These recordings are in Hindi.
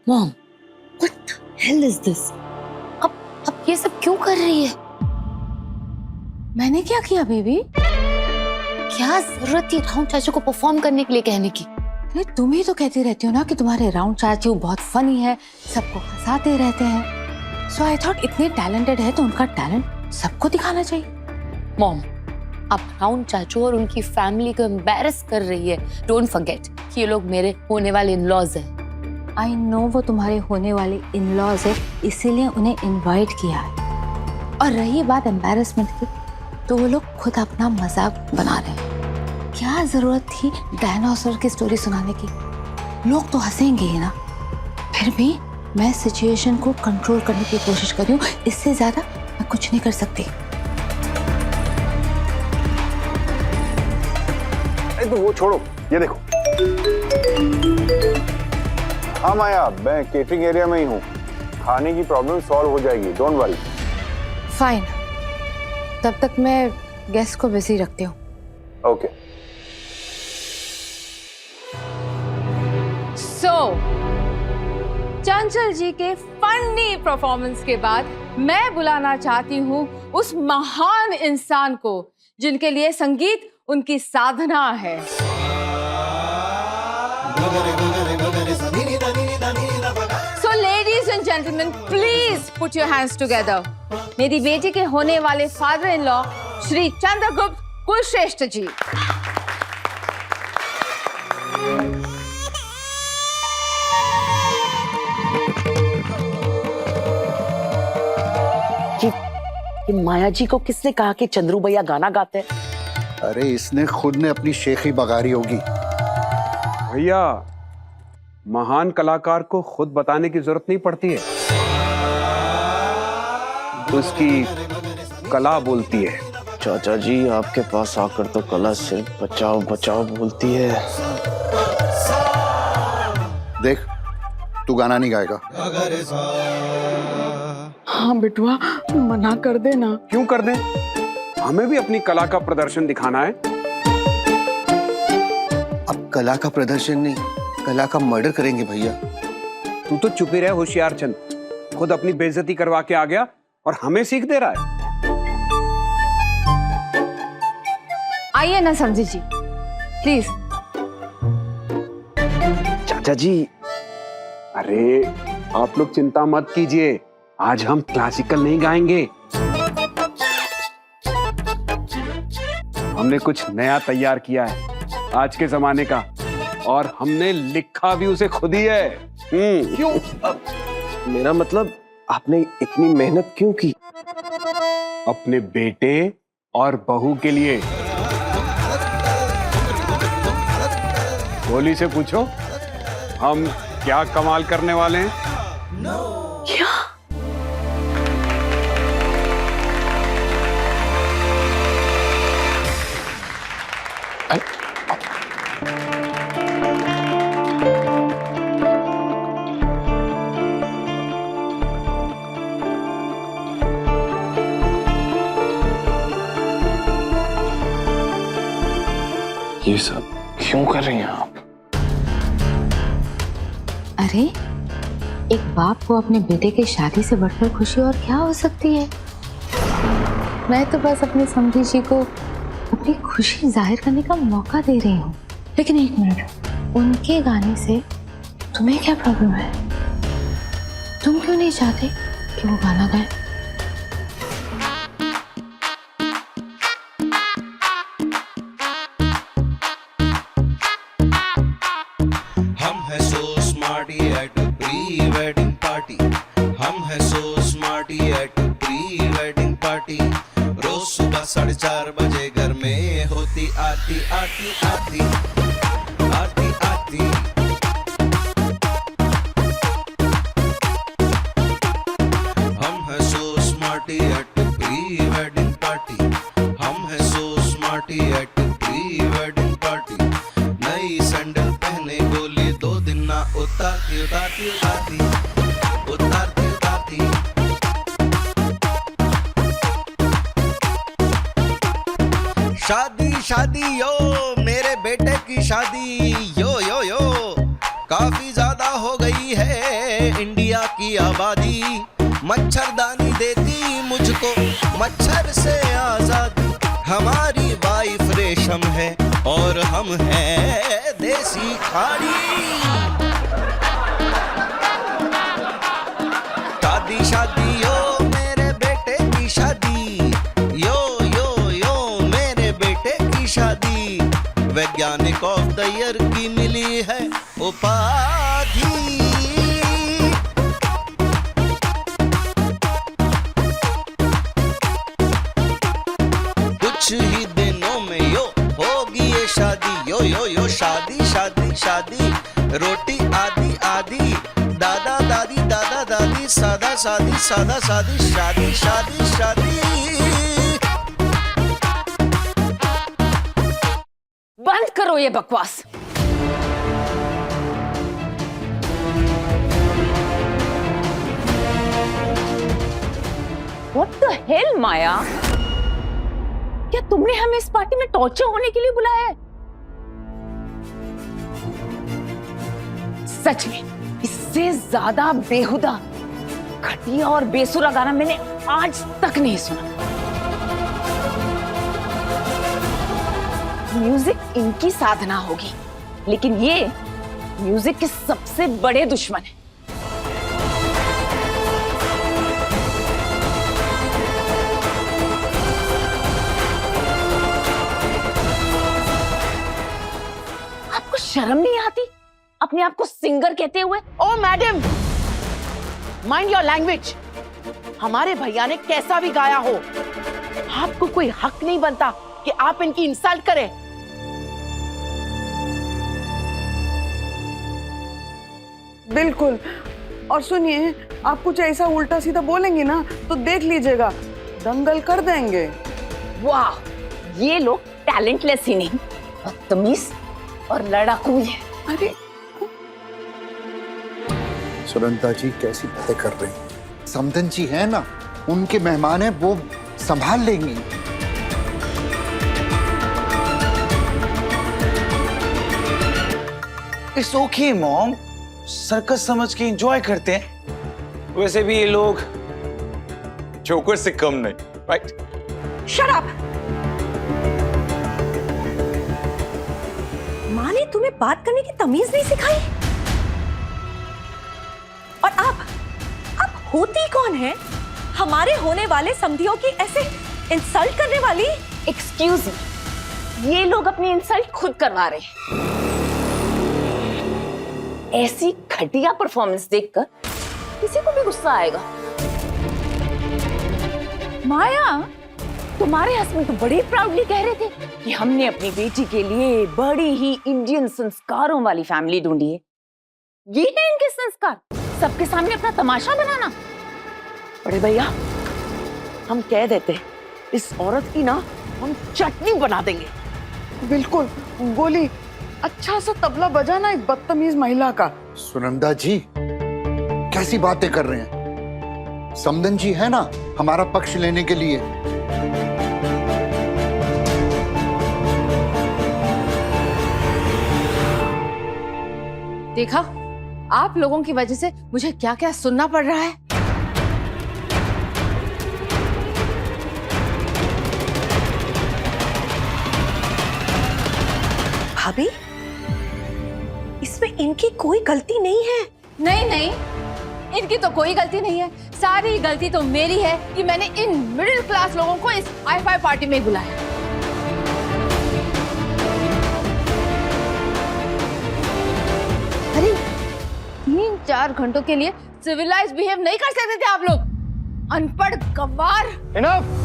Mom, what the hell is this? अब ये सब क्यों कर रही है? मैंने क्या किया बेबी? क्या जरूरत थी राउंड चाचू को परफॉर्म करने के लिए कहने की? अरे तुम ही तो कहती रहती हो ना कि तुम्हारे राउंड चाचू बहुत फनी है, सबको हंसाते रहते हैं। सो आई थॉट इतने टैलेंटेड है तो उनका टैलेंट सबको दिखाना चाहिए। मॉम, आप राउंड चाचू और उनकी फैमिली को एम्बैरस कर रही है। डोंट फॉरगेट कि ये लोग मेरे होने वाले इन-लॉज हैं। आई नो वो तुम्हारे होने वाले इन-लॉज है, इसीलिए उन्हें इनवाइट किया है। और रही बात एम्बैरसमेंट की, तो वो लोग खुद अपना मजाक बना रहे हैं। क्या जरूरत थी डायनासोर की स्टोरी सुनाने की? लोग तो हंसेंगे ही ना। फिर भी मैं सिचुएशन को कंट्रोल करने की कोशिश कर रही हूँ, इससे ज्यादा मैं कुछ नहीं कर सकती। तो वो छोड़ो, ये देखो। हाँ माया, मैं केटरिंग एरिया में ही हूँ। खाने की प्रॉब्लम सॉल्व हो जाएगी, डोंट वरी। फाइन, तब तक मैं गेस्ट को बिजी रखती हूँ। ओके। सो चंचल जी के फनी परफॉर्मेंस के बाद मैं बुलाना चाहती हूँ उस महान इंसान को जिनके लिए संगीत उनकी साधना है। So ladies and gentlemen, please put your hands together. मेरी बेटी के होने वाले father in law Shri Chandragupta Kulshreshtha ji. कि माया जी को किसने कहा कि चंद्रू भैया गाना गाते हैं? अरे इसने खुद ने अपनी शेखी बगारी होगी। भैया, महान कलाकार को खुद बताने की जरूरत नहीं पड़ती है, उसकी कला बोलती है। चाचा जी, आपके पास आकर तो कला सिर्फ बचाओ बचाओ बोलती है। देख, तू गाना नहीं गाएगा। हाँ बिटुआ, मना कर देना। क्यों कर दें? हमें भी अपनी कला का प्रदर्शन दिखाना है। अब कला का प्रदर्शन नहीं, कला का मर्डर करेंगे भैया। तू तो चुप ही रहे होशियार चंद, खुद अपनी बेइज्जती करवा के आ गया और हमें सीख दे रहा है। आइए ना समझी जी, प्लीज। चाचा जी, अरे आप लोग चिंता मत कीजिए, आज हम क्लासिकल नहीं गाएंगे। हमने कुछ नया तैयार किया है आज के जमाने का, और हमने लिखा भी उसे खुद ही है। क्यों? मेरा मतलब, आपने इतनी मेहनत क्यों की? अपने बेटे और बहू के लिए। गोली से पूछो हम क्या कमाल करने वाले हैं। क्या? ये सब क्यों कर रही हैं आप? अरे, एक बाप को अपने बेटे की शादी से बढ़कर खुशी और क्या हो सकती है? मैं तो बस अपनी समधी जी को अपनी खुशी जाहिर करने का मौका दे रही हूँ। लेकिन एक मिनट, उनके गाने से तुम्हें क्या प्रॉब्लम है? तुम क्यों नहीं चाहते कि वो गाना गाए? हम है so smarty at pre wedding party. हम है so smarty at pre wedding party. रोज सुबह 4:30 बजे घर में होती आरती आरती आरती आरती आरती। हम है so smarty at pre wedding party. हम है so smarty at pre wedding party. नई सैंडल पहने गोली 2 दिन ना उतारती उतारती उतारती उतारती उतारती। शादी शादी यो, मेरे बेटे की शादी यो यो यो। काफी ज्यादा हो गई है इंडिया की आबादी, मच्छरदानी देती मुझको मच्छर से आजादी। हमारी वाइफ रेशम है और हम हैं देसी खाड़ी। शादी शादी यो मेरे बेटे की शादी, यो यो यो मेरे बेटे की शादी। वैज्ञानिक ऑफ द ईयर की मिली है उपाधि। कुछ ही दिनों में यो होगी ये शादी, यो यो यो शादी शादी शादी। रोटी आदि आदि, दादा दादी दादा दादी, सादा शादी सादा शादी, शादी शादी शादी। बंद करो ये बकवास। What the hell, माया? क्या तुमने हमें इस पार्टी में टॉर्चर होने के लिए बुलाया है? सच में इससे ज्यादा बेहुदा, घटिया और बेसुरा गाना मैंने आज तक नहीं सुना। म्यूजिक इनकी साधना होगी, लेकिन ये म्यूजिक के सबसे बड़े दुश्मन है। आपको शर्म नहीं आती अपने आप को सिंगर कहते हुए? ओ मैडम, माइंड योर लैंग्वेज। हमारे भैया ने कैसा भी गाया हो, आपको कोई हक नहीं बनता कि आप इनकी इंसल्ट करें। बिल्कुल। और सुनिए, आप कुछ ऐसा उल्टा सीधा बोलेंगे ना तो देख लीजिएगा, दंगल कर देंगे। वाह, ये लोग टैलेंटलेस ही नहीं, बदतमीज और लड़ाकू है। अरे सुनंदा जी कैसी बातें कर रही हैं? समधन जी है ना, उनके मेहमान हैं, वो संभाल लेंगी। इट्स ओके मॉम, सर्कस समझ के एंजॉय करते हैं। वैसे भी ये लोग जोकर से कम नहीं, राइट? Shut up. माँ ने तुम्हें बात करने की तमीज नहीं सिखाई? और आप होती कौन है हमारे होने वाले समधियों की ऐसे इंसल्ट करने वाली? एक्सक्यूज मी, ये लोग अपनी इंसल्ट खुद करवा रहे हैं। ऐसी घटिया परफॉर्मेंस देखकर किसी को भी गुस्सा आएगा। माया, तुम्हारे हस्बैंड तो बड़े प्राउडली कह रहे थे कि हमने अपनी बेटी के लिए बड़ी ही इंडियन संस्कारों वाली फैमिली ढूंढी है। ये है इनके संस्कार, सबके सामने अपना तमाशा बनाना। बड़े भैया, हम कह देते इस औरत की ना हम चटनी बना देंगे। बिल्कुल, गोली अच्छा सा तबला बजाना एक बदतमीज महिला का। सुनंदा जी कैसी बातें कर रहे हैं? समधन जी है ना हमारा पक्ष लेने के लिए। देखा, आप लोगों की वजह से मुझे क्या क्या सुनना पड़ रहा है। भाभी, इसमें इनकी कोई गलती नहीं है। नहीं नहीं, इनकी तो कोई गलती नहीं है। सारी गलती तो मेरी है कि मैंने इन मिडिल क्लास लोगों को इस हाई-फाई पार्टी में बुलाया। अरे 3-4 घंटों के लिए सिविलाइज बिहेव नहीं कर सकते थे आप लोग? अनपढ़ गवार। इनफ।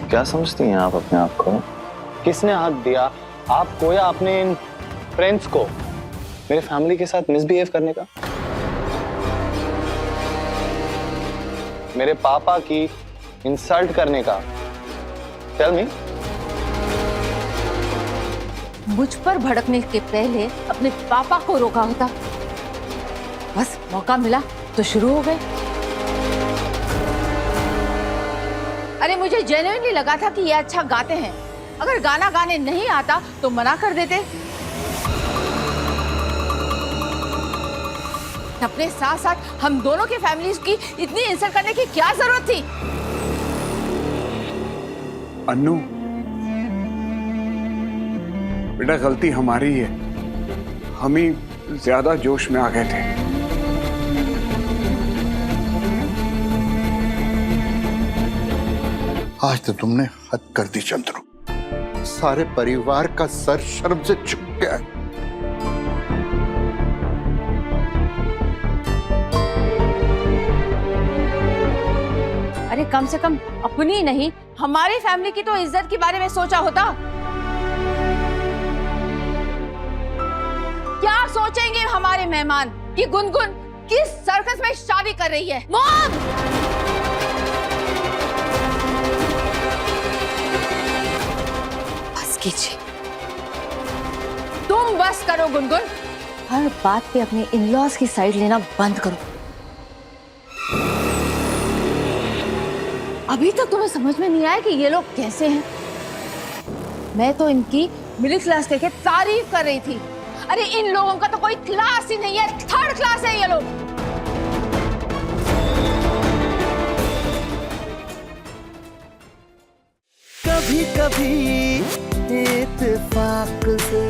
क्या समझती हैं आप अपने आप को? किसने हक दिया आपको या अपने इन फ्रेंड्स को मेरे फैमिली के साथ मिसबिहेव करने का? मेरे पापा की इंसल्ट करने का? Tell me. मुझ पर भड़कने के पहले अपने पापा को रोका होता। बस मौका मिला तो शुरू हो गए। अरे मुझे जेन्युइनली लगा था कि ये अच्छा गाते हैं। अगर गाना गाने नहीं आता तो मना कर देते। अपने साथ साथ हम दोनों के फैमिलीज की इतनी इंसल्ट करने की क्या जरूरत थी? अन्नू, बेटा गलती हमारी है, हम ही ज्यादा जोश में आ गए थे। आज तो तुमने हद कर दी चंद्रू, सारे परिवार का सर शर्म से झुक गया है। अरे कम से कम अपनी नहीं हमारी फैमिली की तो इज्जत के बारे में सोचा होता। क्या सोचेंगे हमारे मेहमान कि गुनगुन किस सर्कस में शादी कर रही है? मॉम! बस कीजिए। तुम बस करो गुनगुन। हर बात पे अपने इन-लॉज की साइड लेना बंद करो। अभी तक तुम्हें समझ में नहीं आया कि ये लोग कैसे हैं? मैं तो इनकी मिडिल क्लास कह के तारीफ कर रही थी। अरे इन लोगों का तो कोई क्लास ही नहीं है, थर्ड क्लास है ये लोग। कभी कभी इत्तेफाक से।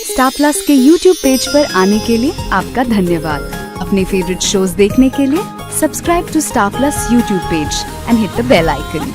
स्टार प्लस के YouTube पेज पर आने के लिए आपका धन्यवाद। अपने फेवरेट शोज देखने के लिए subscribe to star plus YouTube page and hit the bell icon.